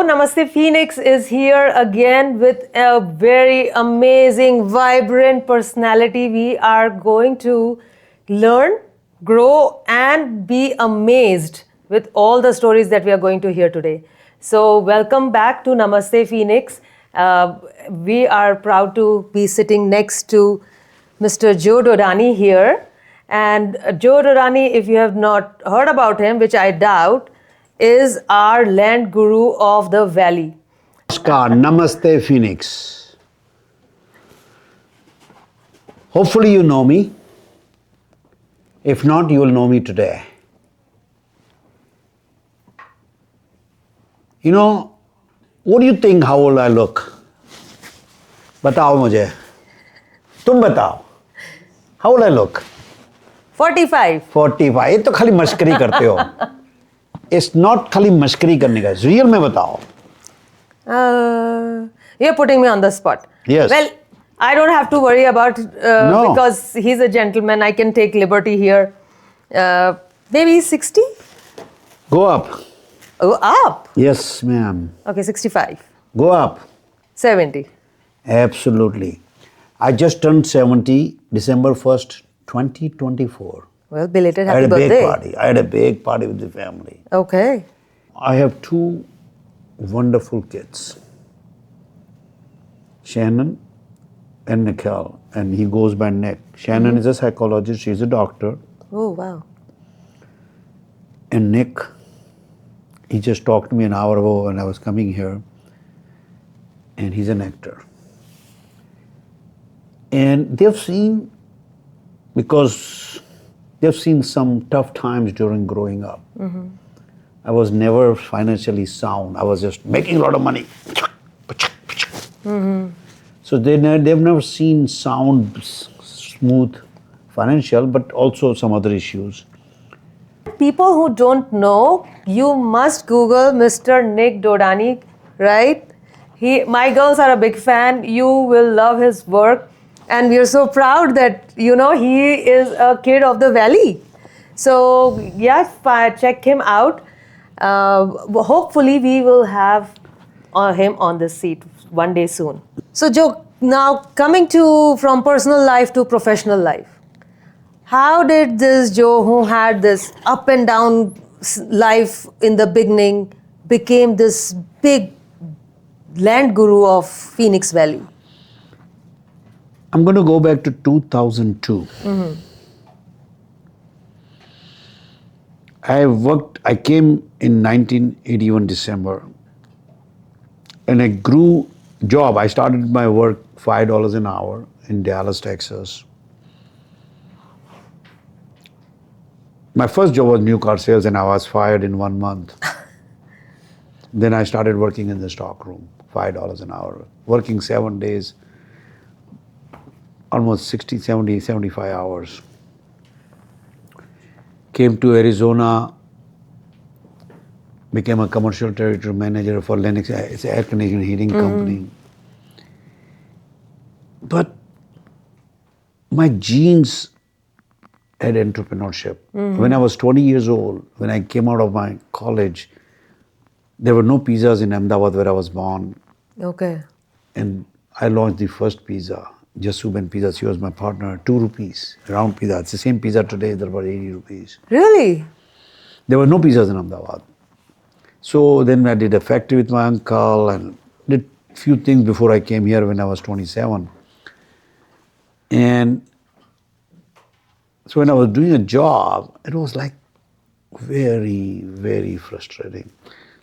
Namaste Phoenix is here again with a very amazing, vibrant personality. We are going to learn, grow, and be amazed with all the stories that we are going to hear today. So, welcome back to Namaste Phoenix. We are proud to be sitting next to Mr. Joe Dodani here. And Joe Dodani, if you have not heard about him, which I doubt, is our land guru of the valley. Namaste Phoenix. Hopefully you know me. If not, you will know me today. You know, what do you think how old I look? बताओ मुझे. तुम बताओ. How old I look? 45. 45. ये तो खाली मस्करी करते हो. It's not खाली मस्करी करने का. Real में बताओ. You're putting me on the spot. Yes. Well, I don't have to worry about No. because he's a gentleman. I can take liberty here. Maybe 60? Go up. Oh, up. Yes, ma'am. Okay, 65. Go up. 70. Absolutely. I just turned 70, December 1st, 2024. Well, belated I happy had a birthday. big party. I had a big party with the family. Okay. I have two wonderful kids, Shannon and Nikhil, and he goes by Nick. Shannon is a psychologist, she's a doctor, Oh, wow. and Nick, he just talked to me an hour ago when I was coming here, and he's an actor. And they've seen, because they've seen some tough times during growing up. I was never financially sound. I was just making a lot of money. So they've never seen sound, smooth financial, but also some other issues. People who don't know, you must Google Mr. Nick Dodani, right? My girls are a big fan. You will love his work. And we are so proud that, he is a kid of the valley. So, yes, check him out. Hopefully, we will have him on this seat one day soon. So, Joe, now coming from personal life to professional life. How did this Joe, who had this up and down life in the beginning, became this big land guru of Phoenix Valley? I'm going to go back to 2002. I came in 1981 December, and I grew job. I started my work $5 an hour in Dallas, Texas. My first job was new car sales, and I was fired in 1 month. Then I started working in the stock room, $5 an hour, working 7 days, almost 60, 70, 75 hours. Came to Arizona, became a commercial territory manager for Lennox, it's an air conditioning heating company. But my genes had entrepreneurship. When I was 20 years old, when I came out of my college, there were no pizzas in Ahmedabad where I was born. Okay. And I launched the first pizza, Jasuben Pizza. She was my partner, 2 rupees, round pizza. It's the same pizza today, they're about 80 rupees. Really? There were no pizzas in Ahmedabad. So then I did a factory with my uncle and did few things before I came here when I was 27. And so when I was doing a job, it was like very, very frustrating.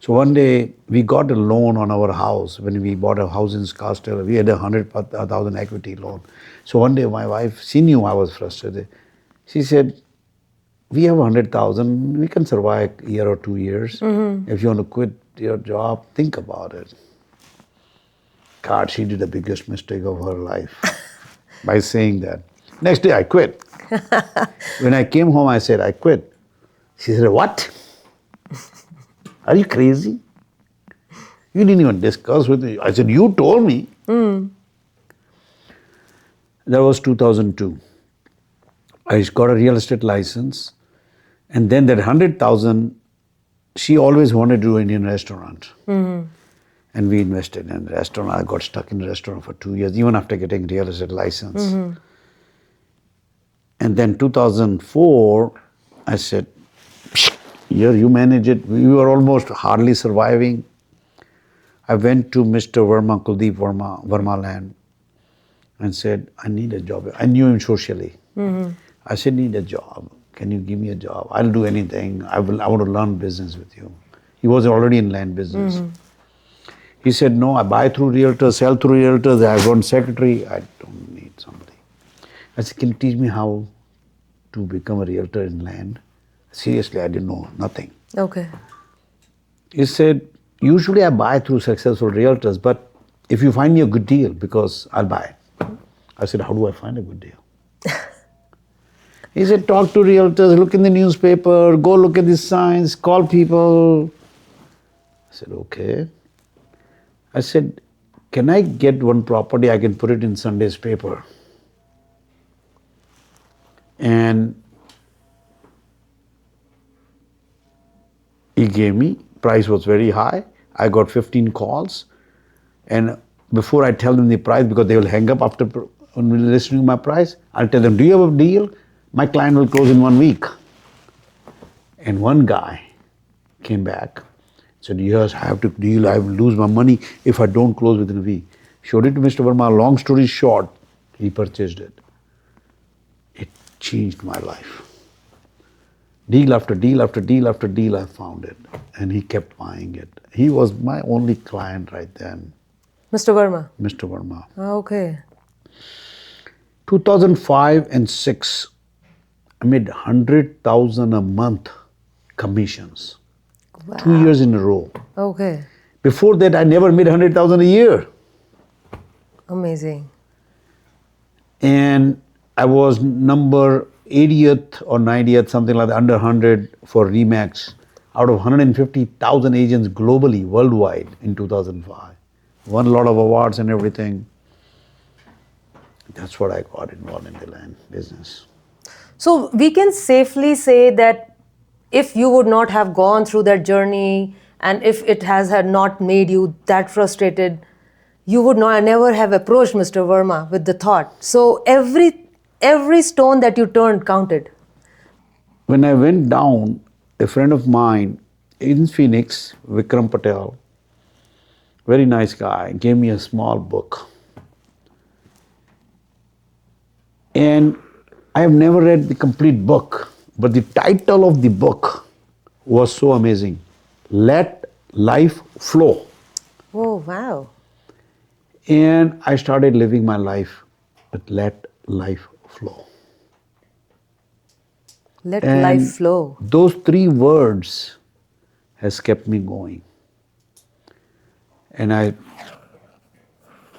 So one day we got a loan on our house. When we bought a house in Scottsdale, we had a 100,000 equity loan. So one day my wife, she knew I was frustrated. She said, we have 100,000, we can survive a year or 2 years. If you want to quit your job, think about it. God, she did the biggest mistake of her life by saying that. Next day I quit. When I came home, I said, I quit. She said, what? Are you crazy? You didn't even discuss with me. I said, you told me. That was 2002. I got a real estate license. And then that 100,000, she always wanted to do Indian restaurant. And we invested in a restaurant. I got stuck in the restaurant for 2 years, even after getting real estate license. And then 2004, I said, here you manage it. We were almost hardly surviving. I went to Mr. Verma, Kuldeep Verma, Verma Land, and said, I need a job. I knew him socially. I said, need a job. Can you give me a job? I'll do anything. I want to learn business with you. He was already in land business. He said, no, I buy through realtors, sell through realtors. I want secretary. I don't need somebody. I said, can you teach me how to become a realtor in land? Seriously, I didn't know nothing. Okay. He said, usually I buy through successful realtors, but if you find me a good deal, because I'll buy it. I said, how do I find a good deal? He said, talk to realtors, look in the newspaper, go look at the signs, call people. I said, okay. I said, can I get one property, I can put it in Sunday's paper? And he gave me, price was very high. I got 15 calls. And before I tell them the price, because they will hang up after listening to my price, I'll tell them, do you have a deal? My client will close in 1 week. And one guy came back, said, yes, I have to deal, I will lose my money if I don't close within a week. Showed it to Mr. Verma, long story short, he purchased it. It changed my life. Deal after deal after deal after deal, I found it. And he kept buying it. He was my only client right then. Mr. Verma? Mr. Verma. Okay. 2005 and 6, I made 100,000 a month commissions. Wow. 2 years in a row. Okay. Before that, I never made 100,000 a year. Amazing. And I was number 80th or 90th, something like that, under 100 for Remax, out of 150,000 agents globally, worldwide in 2005. Won a lot of awards and everything. That's what I got involved in the land business. So we can safely say that if you would not have gone through that journey and if it had not made you that frustrated, you would never have approached Mr. Verma with the thought. So every stone that you turned counted. When I went down, a friend of mine in Phoenix, Vikram Patel, very nice guy, gave me a small book. And I have never read the complete book, but the title of the book was so amazing. Let Life Flow. Oh, wow. And I started living my life with let life flow. Let And life flow. those 3 words has kept me going. And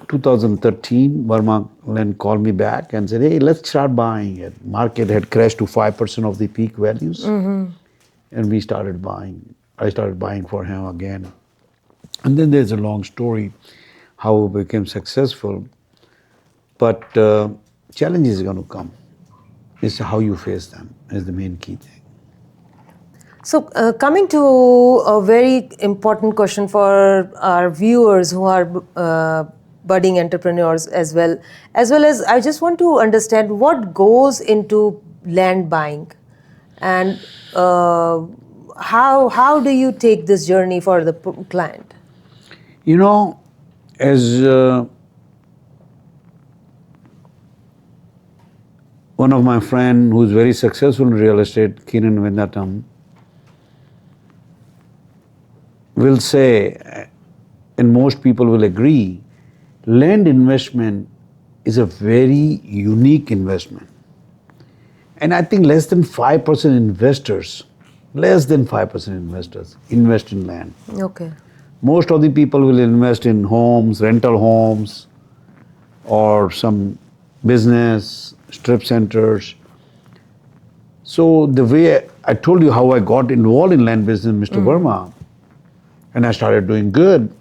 2013, Verma Land called me back and said, hey, let's start buying it. Market had crashed to 5% of the peak values. And we started buying. I started buying for him again. And then there's a long story how we became successful. But challenges are going to come. It's how you face them is the main key thing. So coming to a very important question for our viewers who are budding entrepreneurs as well as I just want to understand what goes into land buying and how do you take this journey for the client? You know, as one of my friend who's very successful in real estate, Kiran Vendatam, will say, and most people will agree, land investment is a very unique investment. And I think less than 5% investors invest in land. Okay. Most of the people will invest in homes, rental homes, or some business, strip centers. So the way I told you how I got involved in land business, Mr. Verma, and I started doing good.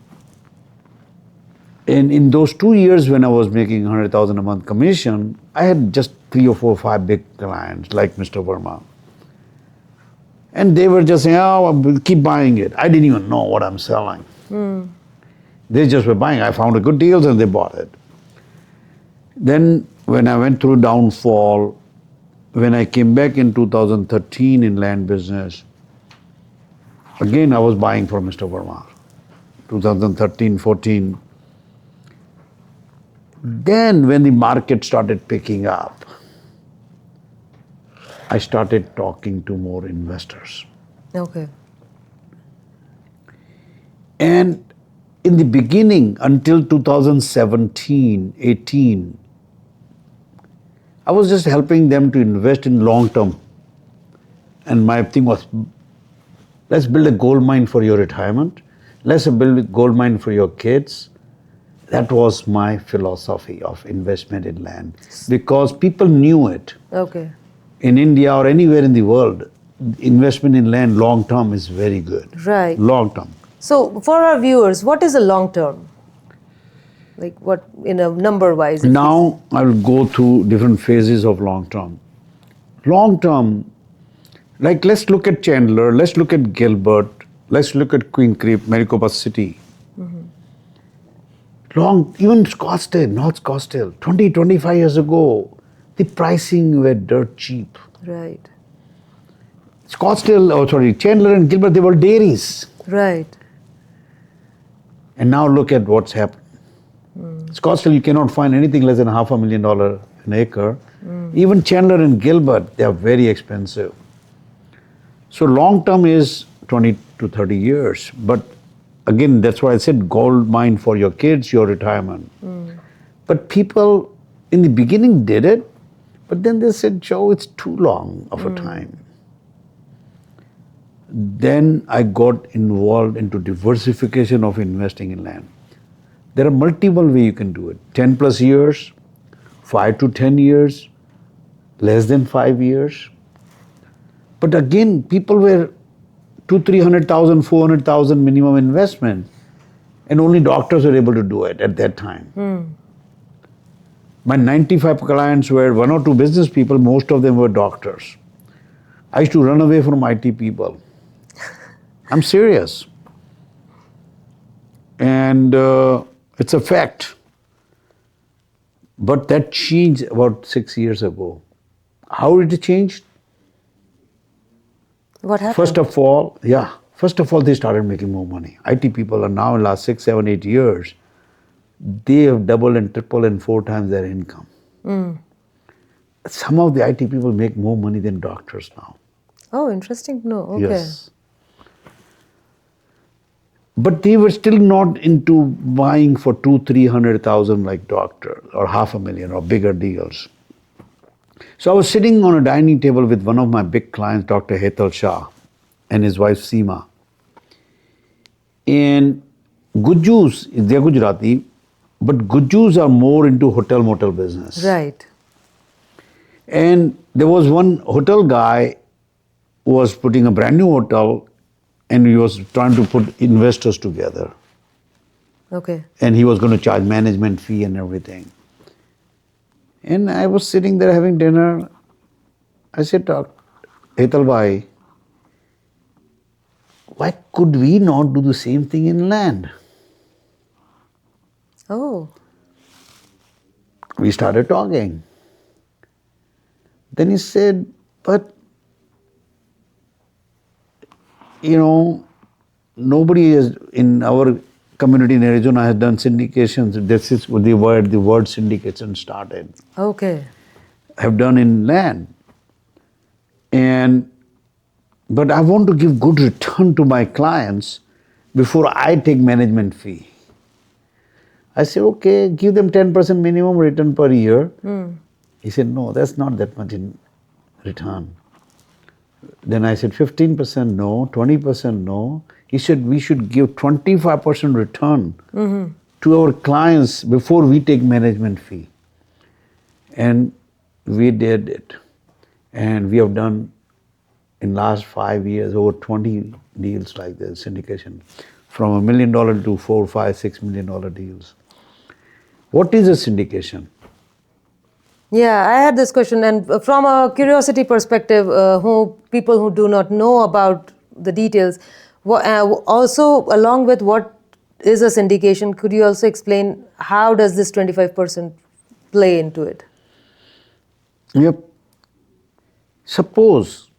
And in those 2 years when I was making 100,000 a month commission, I had just 3 or 4 or 5 big clients like Mr. Verma. And they were just saying, oh, keep buying it. I didn't even know what I'm selling. They just were buying. I found a good deals and they bought it. Then when I went through downfall, when I came back in 2013 in land business, again I was buying from Mr. Verma. 2013, 14. Then when the market started picking up, I started talking to more investors. Okay. And in the beginning, until 2017, 18, I was just helping them to invest in long term. And my thing was, let's build a gold mine for your retirement. Let's build a gold mine for your kids. That was my philosophy of investment in land. Because people knew it. Okay. In India or anywhere in the world, investment in land long term is very good. Right. Long term. So for our viewers, what is a long term? Like what in a number wise? Now I will go through different phases of long term. Long term, like let's look at Chandler, let's look at Gilbert, let's look at Queen Creek, Maricopa City. Even Scottsdale, North Scottsdale, 20, 25 years ago, the pricing were dirt cheap. Right. Chandler and Gilbert, they were dairies. Right. And now look at what's happened. Scottsdale, you cannot find anything less than $500,000 an acre. Even Chandler and Gilbert, they are very expensive. So long term is 20 to 30 years. But again, that's why I said gold mine for your kids, your retirement. But people in the beginning did it, but then they said, Joe, it's too long of a time. Then I got involved into diversification of investing in land. There are multiple ways you can do it. 10 plus years, 5 to 10 years, less than 5 years. But again, people were 300,000, 400,000 minimum investment, and only doctors were able to do it at that time. My 95 clients were 1 or 2 business people, most of them were doctors. I used to run away from IT people. I'm serious. And it's a fact. But that changed about 6 years ago. How did it change? What happened? First of all, they started making more money. IT people are now in the last 6, 7, 8 years, they have doubled and tripled and 4 times their income. Some of the IT people make more money than doctors now. Oh, interesting to know. Okay. Yes. But they were still not into buying for 200,000-300,000 like doctors or $500,000 or bigger deals. So I was sitting on a dining table with one of my big clients, Dr. Hetal Shah, and his wife Seema. And Gujjus, they're Gujarati, but Gujjus are more into hotel motel business. Right. And there was one hotel guy who was putting a brand new hotel, and he was trying to put investors together. Okay. And he was going to charge management fee and everything. And I was sitting there having dinner. I said, Hetal bhai, why could we not do the same thing in land? Oh. We started talking. Then he said, but nobody is in our community in Arizona has done syndications. This is the word syndication started. Okay. Have done in land. But I want to give good return to my clients before I take management fee. I said, okay, give them 10% minimum return per year. He said, no, that's not that much in return. Then I said, 15% no, 20% no. He said, we should give 25% return to our clients before we take management fee. And we did it. And we have done, in last 5 years, over 20 deals like this, syndication. From $1 million to $4, $5, $6 million deals. What is a syndication? Yeah, I had this question, and from a curiosity perspective, people who do not know about the details, also along with what is a syndication, could you also explain how does this 25% play into it? Yep. Suppose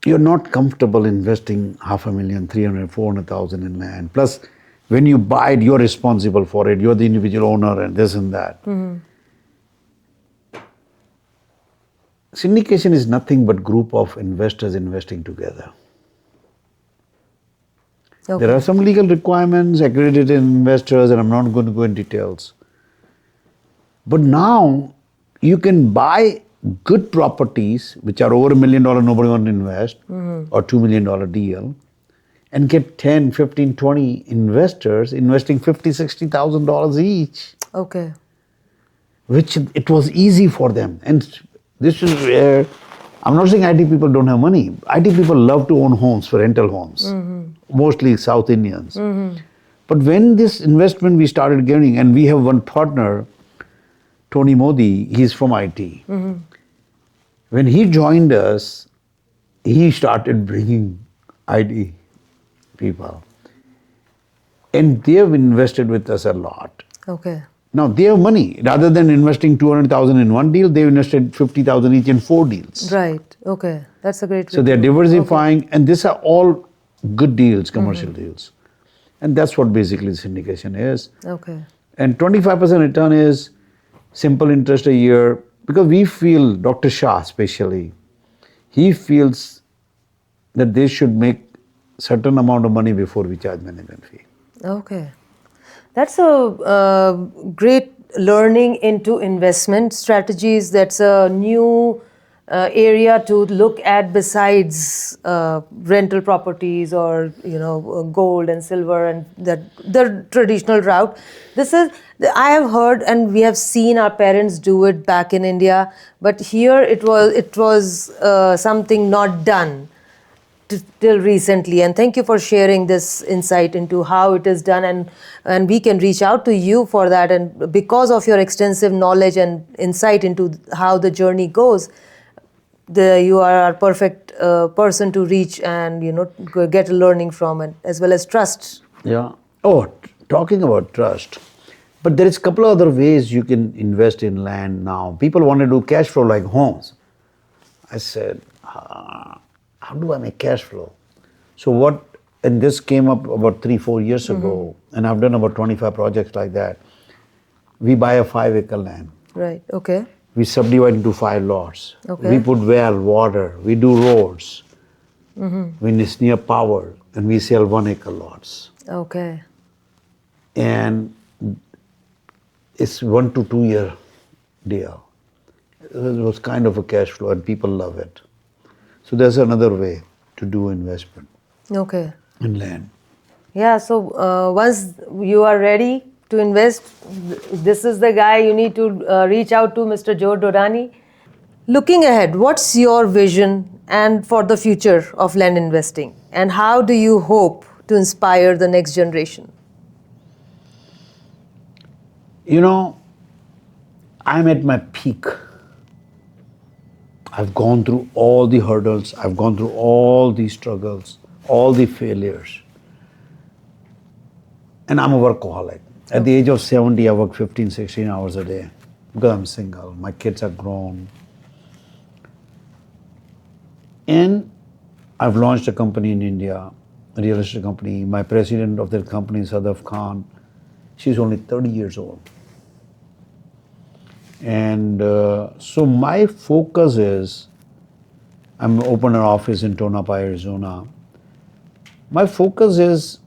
you're not comfortable investing $500,000, 300, 400,000 in land. Plus, when you buy it, you're responsible for it. You're the individual owner and this and that. Syndication is nothing but group of investors investing together. Okay. There are some legal requirements, accredited investors, and I'm not going to go in details. But now you can buy good properties which are over $1 million, nobody wants to invest, or $2 million deal, and get 10, 15, 20 investors investing $50,000, $60,000 each. Okay. Which it was easy for them. And this is where, I'm not saying IT people don't have money. IT people love to own homes, for rental homes, mostly South Indians. But when this investment we started getting, and we have one partner, Tony Modi, he's from IT. When he joined us, he started bringing IT people. And they have invested with us a lot. Okay. Now they have money. Rather than investing 200,000 in one deal, they invested 50,000 each in 4 deals. Right. Okay. That's a great way So they're to do it. diversifying, and these are all good deals, commercial deals. And that's what basically syndication is. Okay. And 25% return is simple interest a year, because we feel, Dr. Shah especially, he feels that they should make certain amount of money before we charge management fee. Okay. That's a great learning into investment strategies. That's a new area to look at besides rental properties or gold and silver and the traditional route. This is, I have heard and we have seen our parents do it back in India, but here it was something not done till recently. And thank you for sharing this insight into how it is done, and we can reach out to you for that. And because of your extensive knowledge and insight into how the journey goes, you are our perfect person to reach and get a learning from, and as well as trust. Yeah. Oh, talking about trust. But there is a couple of other ways you can invest in land now. People want to do cash flow like homes. I said, how do I make cash flow? So and this came up about 3-4 years ago, and I've done about 25 projects like that. We buy a 5-acre land. Right, okay. We subdivide into 5 lots. Okay. We put well, water, we do roads. We near power, and we sell 1-acre lots. Okay. And it's 1 to 2 year deal. It was kind of a cash flow, and people love it. So there's another way to do investment. Okay. In land. Yeah, so once you are ready to invest, this is the guy you need to reach out to, Mr. Joe Dodani. Looking ahead, what's your vision and for the future of land investing? And how do you hope to inspire the next generation? I'm at my peak. I've gone through all the hurdles, I've gone through all the struggles, all the failures. And I'm a workaholic. At the age of 70, I work 15, 16 hours a day because I'm single. My kids are grown. And I've launched a company in India, a real estate company. My president of that company is Sadaf Khan. She's only 30 years old. And so my focus is, I'm open an office in Tonopah, Arizona. My focus is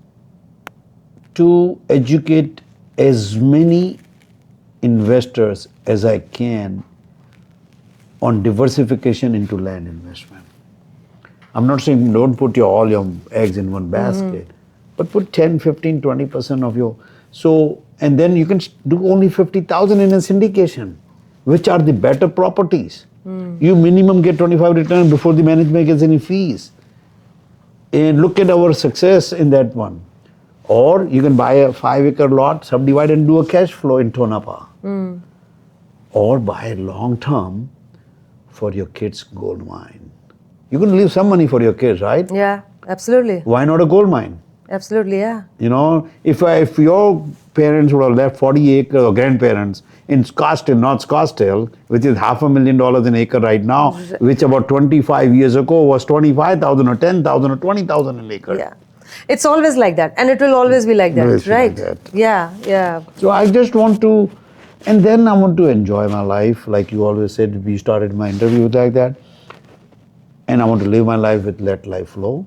to educate as many investors as I can on diversification into land investment. I'm not saying don't put all your eggs in one basket, but put 10, 15, 20% of your, and then you can do only 50,000 in a syndication. Which are the better properties? You minimum get 25 return before the management gets any fees. And look at our success in that one. Or you can buy a 5-acre lot, subdivide and do a cash flow in Tonopah. Or buy long term for your kids' gold mine. You can leave some money for your kids, right? Yeah, absolutely. Why not a gold mine? Absolutely, yeah. You know, if your parents would have left 40 acres, or grandparents, in Scottsdale, North Scottsdale, which is $500,000 an acre right now, which about 25 years ago was 25,000 or 10,000 or 20,000 an acre. Yeah. It's always like that, and it will always be like that, Always be right? like that. Yeah, yeah. So I just want to, and then I want to enjoy my life, like you always said. We started my interview like that, and I want to live my life with let life flow.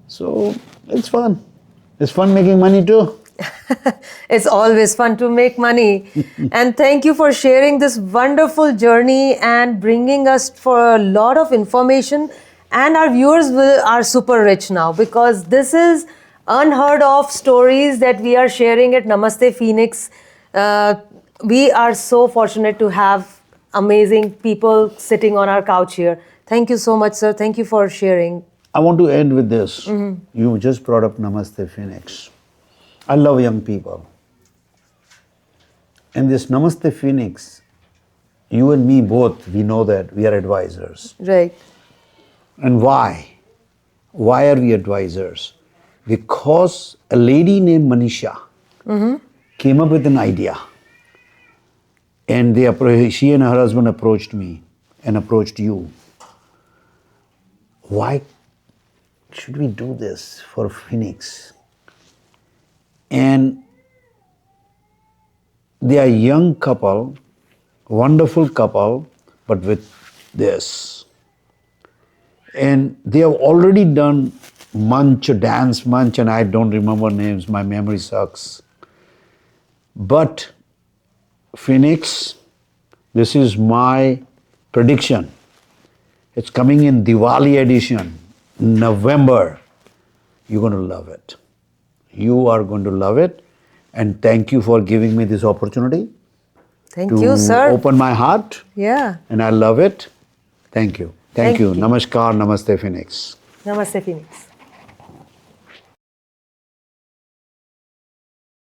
So it's fun. It's fun making money too. It's always fun to make money. And thank you for sharing this wonderful journey and bringing us for a lot of information. And our viewers are super rich now, because this is unheard of stories that we are sharing at Namaste Phoenix. We are so fortunate to have amazing people sitting on our couch here. Thank you so much, sir. Thank you for sharing. I want to end with this. You just brought up Namaste Phoenix. I love young people. And this Namaste Phoenix, you and me both, we know that we are advisors. Right. And why? Why are we advisors? Because a lady named Manisha came up with an idea. And she and her husband approached me and approached you. Why should we do this for Phoenix? And they are a young couple, wonderful couple, but with this. And they have already done dance munch, and I don't remember names, my memory sucks. But Phoenix, this is my prediction. It's coming in Diwali edition, November. You're going to love it. You are going to love it. And thank you for giving me this opportunity. Thank you, sir. Open my heart. Yeah. And I love it. Thank you. Thank you. you. Namaskar, Namaste Phoenix. Namaste Phoenix.